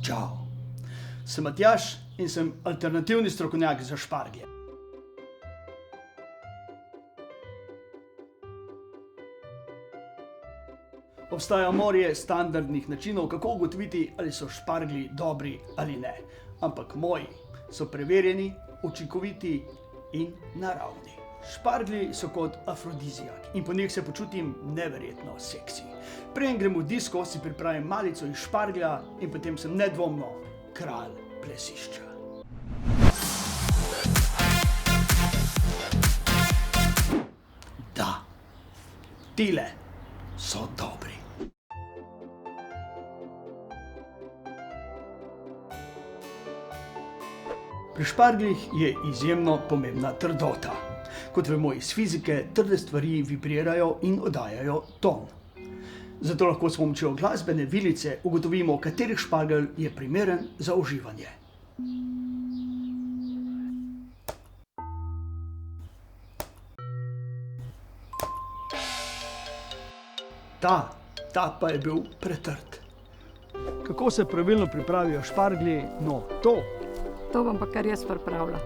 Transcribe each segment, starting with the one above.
Čau. Sem Matjaž in sem alternativni strokovnjak za šparglje. Obstaja morje standardnih načinov, kako ugotoviti, ali so šparglji dobri ali ne. Ampak moji so preverjeni, učinkoviti in naravni. Šparglji so kot afrodizijak in po njih se počutim neverjetno seksi. Preden grem v disko, si pripravim malico iz šparglja in potem sem nedvomno kralj plesišča. Da, tile so dobri. Pri špargljih je izjemno pomembna trdota. Kot vemo iz fizike, trde stvari vibrirajo in oddajajo ton. Zato lahko s pomočjo glasbene vilice ugotovimo, kateri špargelj je primeren za uživanje. Ta pa je bil pretrd. Kako se pravilno pripravijo šparglji? No, To bom pa kar jaz pripravila.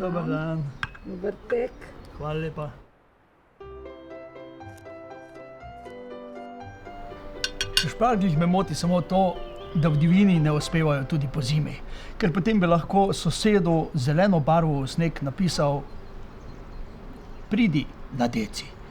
Dober dan. Dober tek. Hvala lepa. Pri špargljih me moti samo to, da v divjini ne uspevajo tudi pozimi, ker potem bi lahko sosedu zeleno barvo v sneg napisal: pridi na deci.